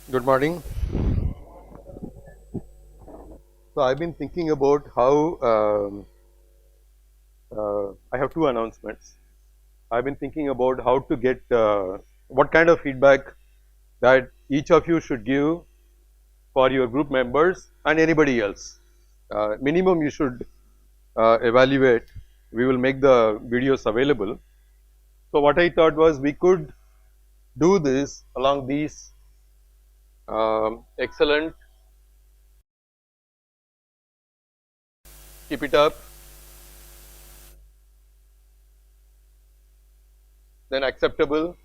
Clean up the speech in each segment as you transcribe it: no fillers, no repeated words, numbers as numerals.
Good morning. So I've been thinking about how I have two announcements. I've been thinking about how to get what kind of feedback that each of you should give for your group members and anybody else. Minimum you should evaluate. We will make the videos available. So what I thought was we could do this along these excellent, keep it up, then acceptable,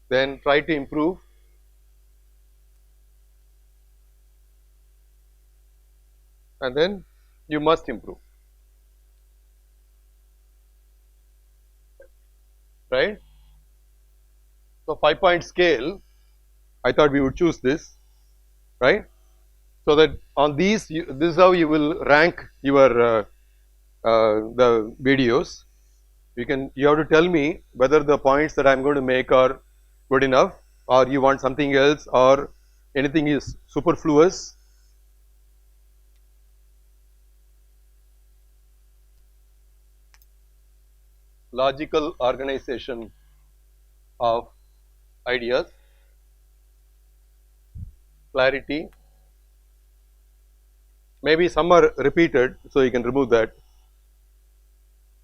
then try to improve, and then you must improve, right? So 5-point scale, I thought we would choose this, right? So that on these, this is how you will rank your the videos. You have to tell me whether the points that I'm going to make are good enough, or you want something else, or anything is superfluous. Logical organization of ideas, clarity. Maybe some are repeated, so you can remove that.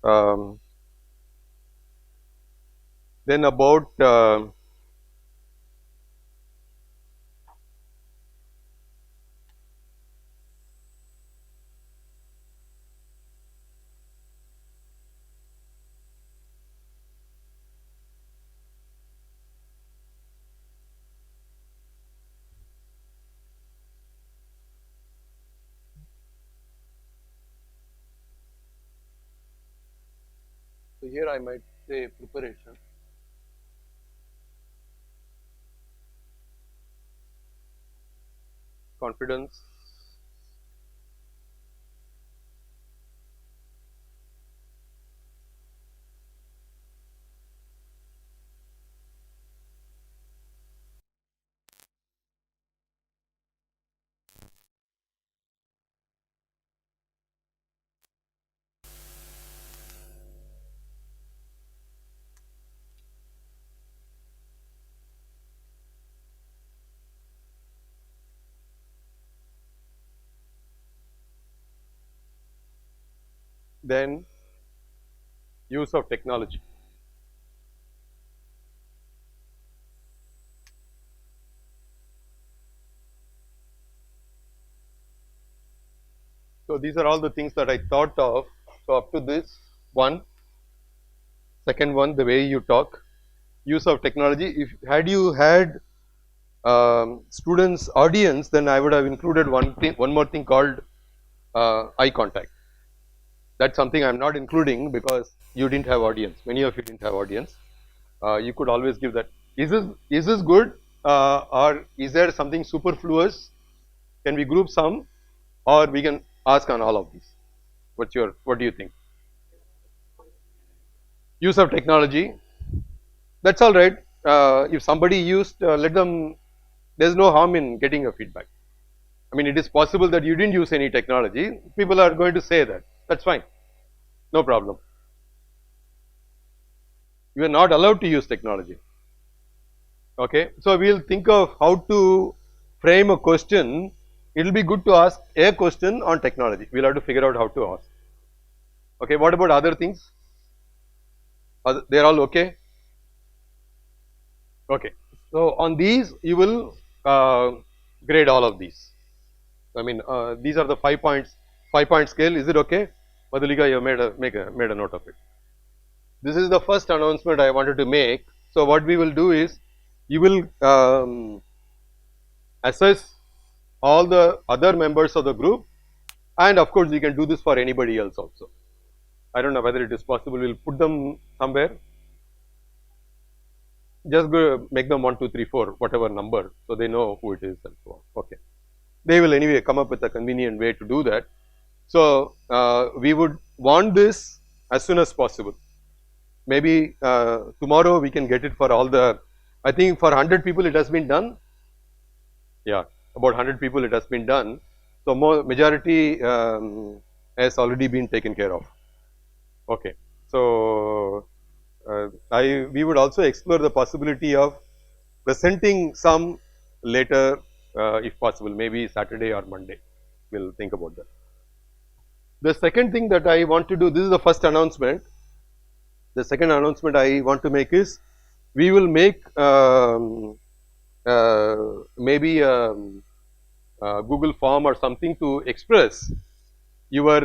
Um, then about so here I might say preparation. Confidence, then use of technology. So these are all the things that I thought of. So up to this one, second one, the way you talk, use of technology. If had you had students audience, then I would have included one more thing called eye contact. That's something I'm not including because you didn't have audience. Many of you didn't have audience. You could always give that. Is this good, or is there something superfluous? Can we group some, or we can ask on all of these? What do you think? Use of technology. That's all right. If somebody used, let them. There's no harm in getting a feedback. I mean, it is possible that you didn't use any technology. People are going to say that. That's fine. No problem. You are not allowed to use technology. Okay. So we'll think of how to frame a question. It will be good to ask a question on technology. We'll have to figure out how to ask. Okay. What about other things? They're all okay. Okay. So on these, you will grade all of these. I mean, these are the 5 points, 5-point scale. Is it okay? Madhulika, you made a note of it. This is the first announcement I wanted to make. So what we will do is, you will assess all the other members of the group, and of course, you can do this for anybody else also. I don't know whether it is possible. We'll put them somewhere. Just go make them 1, 2, 3, 4, whatever number, so they know who it is and so on. Okay. They will anyway come up with a convenient way to do that. So we would want this as soon as possible. maybe tomorrow we can get it for all the, I think for 100 people it has been done. Yeah, about 100 people it has been done. So majority has already been taken care of. Okay. So we would also explore the possibility of presenting some later if possible, maybe Saturday or Monday. We'll think about that. The second thing that I want to do, this is the first announcement. The second announcement I want to make is we will make maybe Google form or something to express your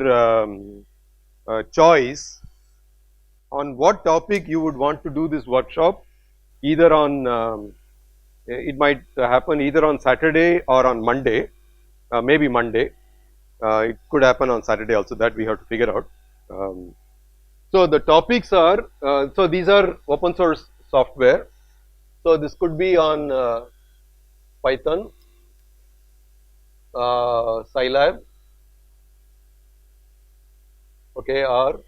choice on what topic you would want to do this workshop, either on it might happen either on Saturday or on Monday, maybe Monday. It could happen on Saturday also, that we have to figure out. So the topics are, so these are open source software. So this could be on Python, Scilab, okay, or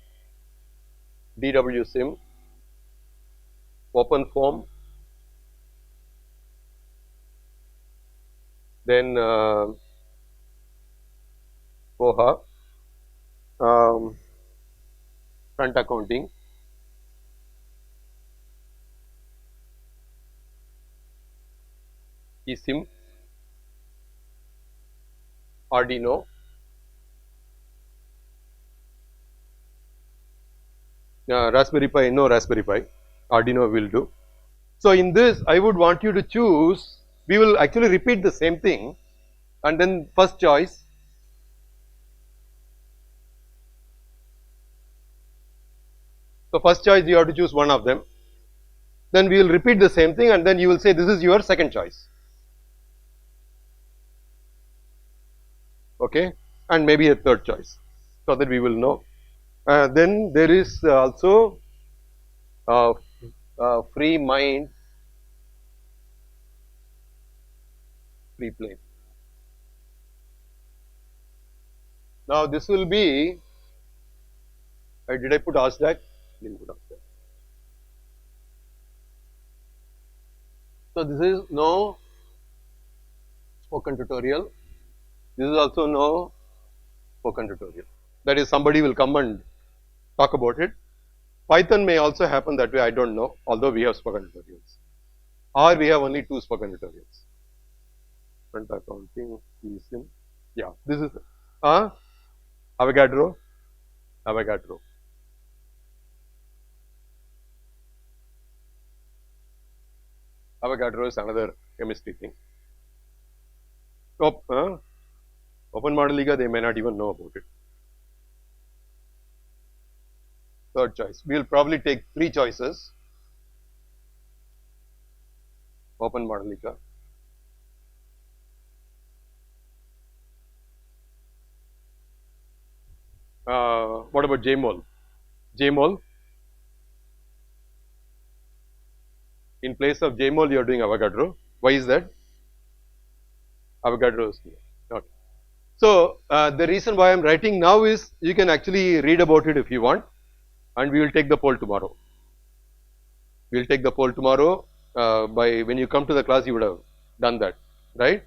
DWSim, OpenFOAM, then Koha, front accounting, eSIM, Arduino, Raspberry Pi, no Raspberry Pi, Arduino will do. So in this I would want you to choose, we will actually repeat the same thing, and then first choice, so first choice you have to choose one of them, then we will repeat the same thing and then you will say this is your second choice, okay, and maybe a third choice, so that we will know. Then there is also free mind, free plane. Now this will be, did I put ASDAC? Didn't put ASDAC. So this is no spoken tutorial. This is also no spoken tutorial. That is, somebody will come and talk about it. Python may also happen that way, I don't know, although we have spoken tutorials. Or we have only 2 spoken tutorials. Front accounting, eSIM. Yeah, this is Avogadro. Avogadro. Avogadro is another chemistry thing. Open Modelica, they may not even know about it. Third choice. We will probably take 3 choices. Open Modelica. What about JMOL? JMOL. In place of JMOL, you are doing Avogadro. Why is that? Avogadro is here. Okay. So the reason why I am writing now is you can actually read about it if you want, and we will take the poll tomorrow. We will take the poll tomorrow. By when you come to the class, you would have done that, right?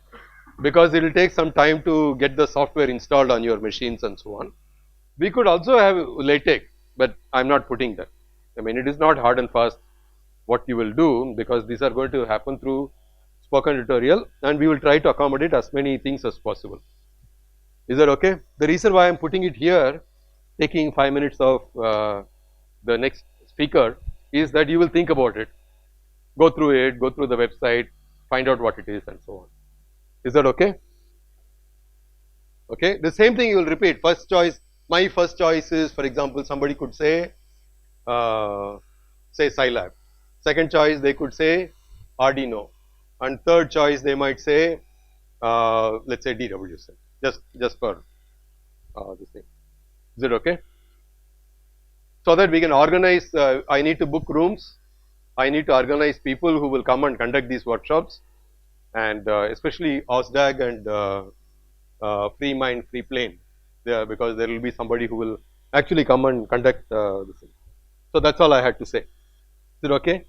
Because it will take some time to get the software installed on your machines and so on. We could also have LaTeX, but I am not putting that. I mean, it is not hard and fast what you will do, because these are going to happen through spoken tutorial, and we will try to accommodate as many things as possible. Is that okay? The reason why I am putting it here, taking 5 minutes of the next speaker, is that you will think about it, go through it, go through the website, find out what it is and so on. Is that okay? Okay. The same thing you will repeat. First choice, my first choice is, for example, somebody could say Scilab. Second choice they could say Arduino, and third choice they might say let's say DWSim, just for this thing. Is it okay? So that we can organize, I need to book rooms, I need to organize people who will come and conduct these workshops, and especially OSDAG and Free Mind, Free Plane, because there will be somebody who will actually come and conduct this thing. So that's all I had to say. Is it okay?